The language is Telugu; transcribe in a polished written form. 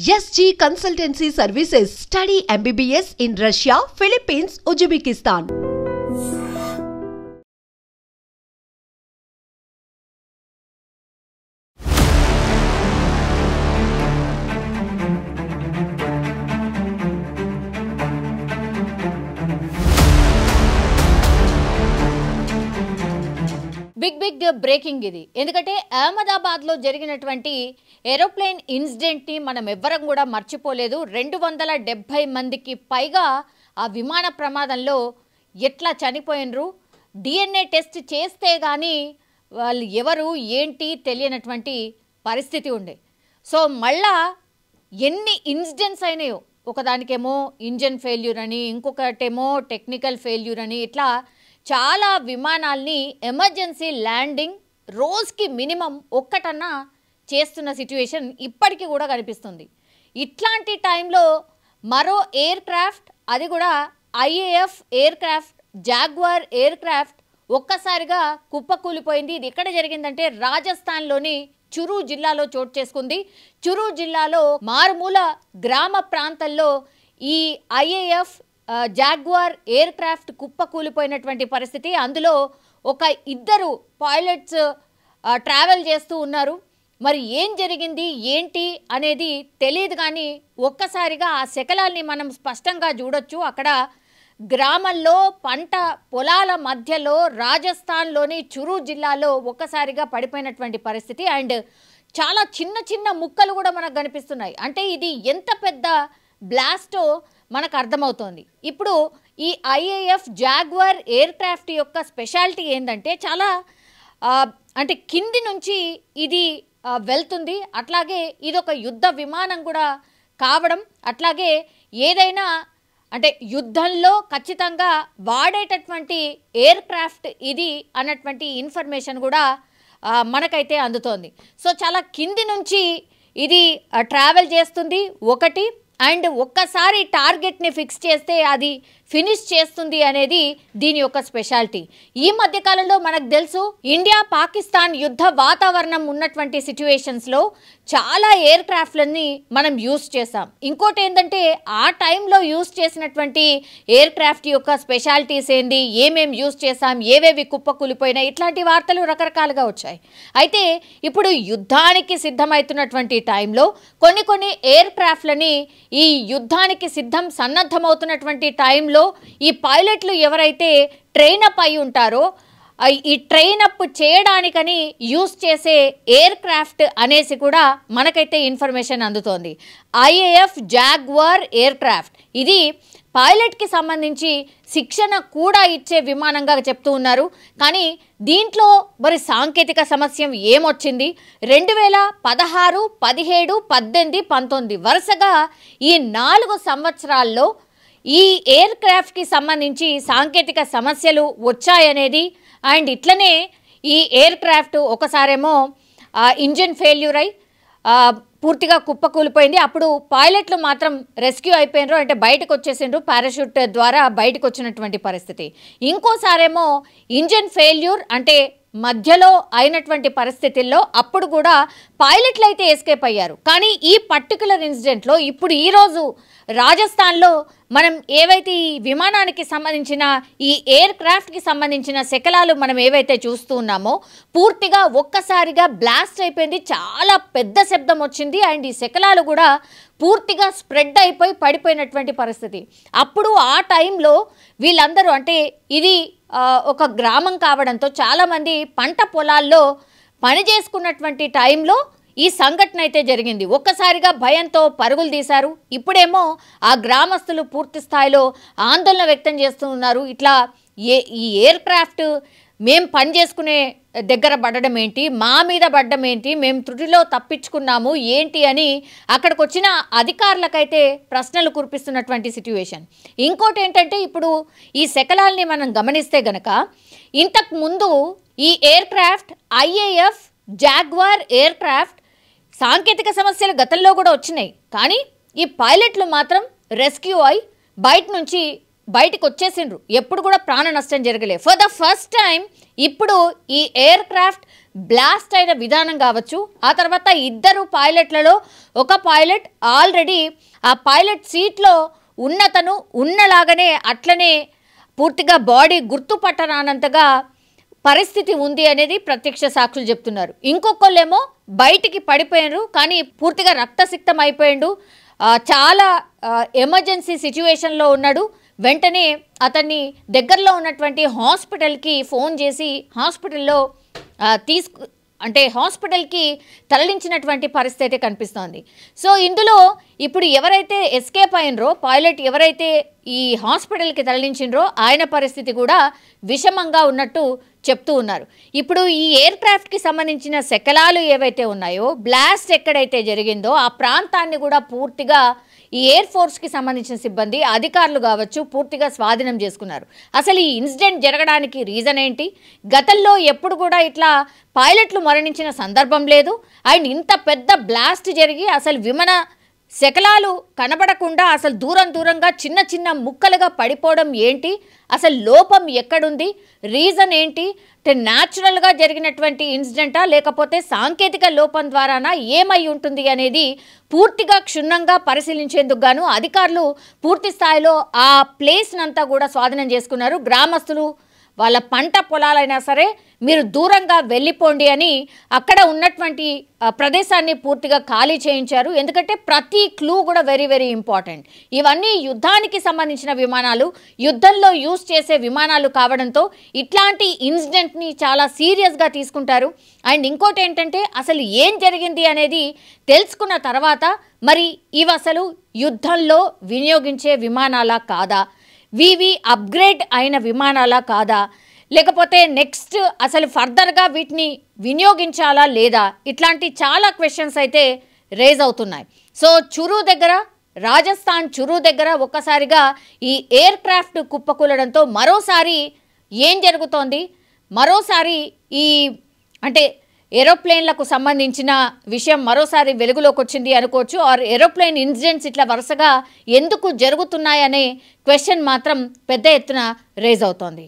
SG Consultancy Services. Study MBBS in Russia, Philippines, Uzbekistan. Big breaking ఇది. ఎందుకంటే అహ్మదాబాద్లో జరిగినటువంటి ఏరోప్లేన్ ఇన్సిడెంట్ని మనం ఎవ్వరం కూడా మర్చిపోలేదు. 270 మందికి పైగా ఆ విమాన ప్రమాదంలో ఎట్లా చనిపోయినరు, DNA టెస్ట్ చేస్తే కానీ వాళ్ళు ఎవరు ఏంటి తెలియనటువంటి పరిస్థితి ఉండే. సో మళ్ళా ఎన్ని ఇన్సిడెంట్స్ అయినాయో, ఒకదానికేమో ఇంజన్ ఫెయిల్యూర్ అని, ఇంకొకటేమో టెక్నికల్ ఫెయిల్యూర్ అని, ఇట్లా చాలా విమానాల్ని ఎమర్జెన్సీ ల్యాండింగ్ రోజుకి మినిమం ఒక్కటన్నా చేస్తున్న సిచ్యువేషన్ ఇప్పటికీ కూడా కనిపిస్తుంది. ఇట్లాంటి టైంలో మరో ఎయిర్ క్రాఫ్ట్, అది కూడా IAF air craft, jaguar air craft ఒక్కసారిగా కుప్పకూలిపోయింది. ఇది ఎక్కడ జరిగిందంటే రాజస్థాన్లోని చురు జిల్లాలో చోటు చేసుకుంది. చురు జిల్లాలో మారుమూల గ్రామ ప్రాంతాల్లో ఈ IAF జాగ్వార్ ఎయిర్ క్రాఫ్ట్ కుప్పకూలిపోయినటువంటి పరిస్థితి. అందులో ఒక ఇద్దరు పైలట్స్ ట్రావెల్ చేస్తూ ఉన్నారు. మరి ఏం జరిగింది ఏంటి అనేది తెలియదు, కానీ ఒక్కసారిగా ఆ శకలాల్ని మనం స్పష్టంగా చూడొచ్చు. అక్కడ గ్రామంలో పంట పొలాల మధ్యలో రాజస్థాన్లోని చురు జిల్లాలో ఒక్కసారిగా పడిపోయినటువంటి పరిస్థితి. అండ్ చాలా చిన్న చిన్న ముక్కలు కూడా మనకు కనిపిస్తున్నాయి. అంటే ఇది ఎంత పెద్ద బ్లాస్టో మనకు అర్థమవుతోంది. ఇప్పుడు ఈ IAF జాగ్వార్ ఎయిర్ క్రాఫ్ట్ యొక్క స్పెషాలిటీ ఏంటంటే చాలా అంటే కింది నుంచి ఇది వెళ్తుంది. అట్లాగే ఇది ఒక యుద్ధ విమానం కూడా కావడం, అట్లాగే ఏదైనా అంటే యుద్ధంలో ఖచ్చితంగా వాడేటటువంటి ఎయిర్ క్రాఫ్ట్ ఇది అన్నటువంటి ఇన్ఫర్మేషన్ కూడా మనకైతే అందుతోంది. సో చాలా కింది నుంచి ఇది ట్రావెల్ చేస్తుంది ఒకటి, అండ్ ఒక్కసారి టార్గెట్ని ఫిక్స్ చేస్తే అది ఫినిష్ చేస్తుంది అనేది దీని యొక్క స్పెషాలిటీ. ఈ మధ్యకాలంలో మనకు తెలుసు ఇండియా పాకిస్తాన్ యుద్ధ వాతావరణం ఉన్నటువంటి సిచ్యువేషన్స్లో చాలా ఎయిర్ క్రాఫ్ట్లని మనం యూస్ చేసాం. ఇంకోటి ఏంటంటే ఆ టైంలో యూస్ చేసినటువంటి ఎయిర్ క్రాఫ్ట్ యొక్క స్పెషాలిటీస్ ఏంది, ఏమేమి యూస్ చేసాం, ఏవేవి కుప్పకూలిపోయినాయి, ఇట్లాంటి వార్తలు రకరకాలుగా వచ్చాయి. అయితే ఇప్పుడు యుద్ధానికి సిద్ధమవుతున్నటువంటి టైంలో కొన్ని ఎయిర్ క్రాఫ్ట్లని ఈ యుద్ధానికి సన్నద్ధమవుతున్నటువంటి టైంలో ఈ పైలట్లు ఎవరైతే ట్రైనప్ అయి ఉంటారో ఈ ట్రైనప్ చేయడానికని యూస్ చేసే ఎయిర్ క్రాఫ్ట్ అనేసి కూడా మనకైతే ఇన్ఫర్మేషన్ అందుతోంది. IAF జాగ్వార్ ఎయిర్ క్రాఫ్ట్ ఇది పైలట్కి సంబంధించి శిక్షణ కూడా ఇచ్చే విమానంగా చెప్తూ ఉన్నారు. కానీ దీంట్లో మరి సాంకేతిక సమస్య ఏమొచ్చింది? 2016, 17, 18, 19 వరుసగా ఈ 4 సంవత్సరాల్లో ఈ ఎయిర్ క్రాఫ్ట్కి సంబంధించి సాంకేతిక సమస్యలు వచ్చాయనేది, అండ్ ఇట్లనే ఈ ఎయిర్ క్రాఫ్ట్ ఒకసారేమో ఇంజిన్ ఫెయిల్యూర్ అయి పూర్తిగా కుప్పకూలిపోయింది. అప్పుడు పైలట్లు మాత్రం రెస్క్యూ అయిపోయినారు, అంటే బయటకు వచ్చేసిండ్రు, పారాషూట్ ద్వారా బయటకు వచ్చినటువంటి పరిస్థితి. ఇంకోసారేమో ఇంజిన్ ఫెయిల్యూర్, అంటే మధ్యలో అయినటువంటి పరిస్థితుల్లో అప్పుడు కూడా పైలట్లు అయితే ఎస్కేప్ అయ్యారు. కానీ ఈ పర్టికులర్ ఇన్సిడెంట్లో ఇప్పుడు ఈరోజు రాజస్థాన్లో మనం ఏవైతే ఈ విమానానికి సంబంధించిన ఈ ఎయిర్ క్రాఫ్ట్కి సంబంధించిన శకలాలు మనం ఏవైతే చూస్తూ ఉన్నామో పూర్తిగా ఒక్కసారిగా బ్లాస్ట్ అయిపోయింది. చాలా పెద్ద శబ్దం వచ్చింది, అండ్ ఈ శకలాలు కూడా పూర్తిగా స్ప్రెడ్ అయిపోయి పడిపోయినటువంటి పరిస్థితి. అప్పుడు ఆ టైంలో వీళ్ళందరూ, అంటే ఇది ఒక గ్రామం కావడంతో చాలామంది పంట పొలాల్లో పని చేసుకున్నటువంటి టైంలో ఈ సంఘటన అయితే జరిగింది. ఒక్కసారిగా భయంతో పరుగులు తీశారు. ఇప్పుడేమో ఆ గ్రామస్తులు పూర్తి స్థాయిలో ఆందోళన వ్యక్తం చేస్తూ ఉన్నారు. ఇట్లా ఈ ఎయిర్ క్రాఫ్ట్ మేము పని చేసుకునే దగ్గర పడడం ఏంటి, మా మీద పడ్డం ఏంటి, మేము త్రుటిలో తప్పించుకున్నాము ఏంటి అని అక్కడికి వచ్చిన అధికారులకైతే ప్రశ్నలు కురిపిస్తున్నటువంటి సిచ్యువేషన్. ఇంకోటి ఏంటంటే ఇప్పుడు ఈ శకలాల్ని మనం గమనిస్తే గనక ఇంతకు ముందు ఈ air craft IAF jaguar air craft సాంకేతిక సమస్యలు గతంలో కూడా వచ్చినాయి, కానీ ఈ పైలట్లు మాత్రం రెస్క్యూ అయి బయట నుంచి బయటకు వచ్చేసిండ్రు, ఎప్పుడు కూడా ప్రాణ నష్టం జరగలే. ఫర్ ద ఫస్ట్ టైం ఇప్పుడు ఈ ఎయిర్ క్రాఫ్ట్ బ్లాస్ట్ అయిన విధానం కావచ్చు, ఆ తర్వాత ఇద్దరు పైలట్లలో ఒక పైలట్ ఆల్రెడీ ఆ పైలట్ సీట్లో ఉన్నతను ఉన్నలాగానే అట్లనే పూర్తిగా బాడీ గుర్తుపట్టరానంతగా పరిస్థితి ఉంది అనేది ప్రత్యక్ష సాక్షులు చెప్తున్నారు. ఇంకొకళ్ళేమో బయటికి పడిపోయారు, కానీ పూర్తిగా రక్తసిక్తం అయిపోయాడు, చాలా ఎమర్జెన్సీ సిచ్యువేషన్లో ఉన్నాడు. వెంటనే అతన్ని దగ్గరలో ఉన్నటువంటి హాస్పిటల్కి ఫోన్ చేసి హాస్పిటల్కి తరలించినటువంటి పరిస్థితి అయితే కనిపిస్తోంది. సో ఇందులో ఇప్పుడు ఎవరైతే ఎస్కేప్ అయినరో పైలట్, ఎవరైతే ఈ హాస్పిటల్కి తరలించినరో ఆయన పరిస్థితి కూడా విషమంగా ఉన్నట్టు చెప్తూ ఉన్నారు. ఇప్పుడు ఈ ఎయిర్ క్రాఫ్ట్కి సంబంధించిన శకలాలు ఏవైతే ఉన్నాయో, బ్లాస్ట్ ఎక్కడైతే జరిగిందో ఆ ప్రాంతాన్ని కూడా పూర్తిగా ఈ ఎయిర్ ఫోర్స్కి సంబంధించిన సిబ్బంది, అధికారులు కావచ్చు, పూర్తిగా స్వాధీనం చేసుకున్నారు. అసలు ఈ ఇన్సిడెంట్ జరగడానికి రీజన్ ఏంటి? గతంలో ఎప్పుడు కూడా ఇట్లా పైలట్లు మరణించిన సందర్భం లేదు. అండ్ ఇంత పెద్ద బ్లాస్ట్ జరిగి అసలు విమాన శకలాలు కనబడకుండా అసలు దూరంగా చిన్న చిన్న ముక్కలుగా పడిపోవడం ఏంటి? అసలు లోపం ఎక్కడుంది? రీజన్ ఏంటి? అంటే న్యాచురల్గా జరిగినటువంటి ఇన్సిడెంటా, లేకపోతే సాంకేతిక లోపం ద్వారానా, ఏమై ఉంటుంది అనేది పూర్తిగా క్షుణ్ణంగా పరిశీలించేందుకు గాను అధికారులు పూర్తి స్థాయిలో ఆ ప్లేస్నంతా కూడా స్వాధీనం చేసుకున్నారు. గ్రామస్తులు వాళ్ళ పంట పొలాలైనా సరే మీరు దూరంగా వెళ్ళిపోండి అని అక్కడ ఉన్నటువంటి ప్రదేశాన్ని పూర్తిగా ఖాళీ చేయించారు. ఎందుకంటే ప్రతి క్లూ కూడా వెరీ వెరీ ఇంపార్టెంట్. ఇవన్నీ యుద్ధానికి సంబంధించిన విమానాలు, యుద్ధంలో యూజ్ చేసే విమానాలు కావడంతో ఇట్లాంటి ఇన్సిడెంట్ని చాలా సీరియస్గా తీసుకుంటారు. అండ్ ఇంకోటి ఏంటంటే అసలు ఏం జరిగింది అనేది తెలుసుకున్న తర్వాత మరి ఇవి అసలు యుద్ధంలో వినియోగించే విమానాలా కాదా, వివి అప్గ్రేడ్ అయిన విమానాలా కాదా, లేకపోతే నెక్స్ట్ అసలు ఫర్దర్గా వీటిని వినియోగించాలా లేదా, ఇట్లాంటి చాలా క్వశ్చన్స్ అయితే రేజ్ అవుతున్నాయి. సో రాజస్థాన్ చురు దగ్గర ఒక్కసారిగా ఈ ఎయిర్ క్రాఫ్ట్ కుప్పకూలడంతో మరోసారి ఏం జరుగుతోంది, మరోసారి ఈ ఏరోప్లేన్లకు సంబంధించిన విషయం మరోసారి వెలుగులోకి వచ్చింది అనుకోవచ్చు. ఆర్ ఏరోప్లేన్ ఇన్సిడెంట్స్ ఇట్లా వరుసగా ఎందుకు జరుగుతున్నాయనే క్వశ్చన్ మాత్రం పెద్ద ఎత్తున రేజ్ అవుతోంది.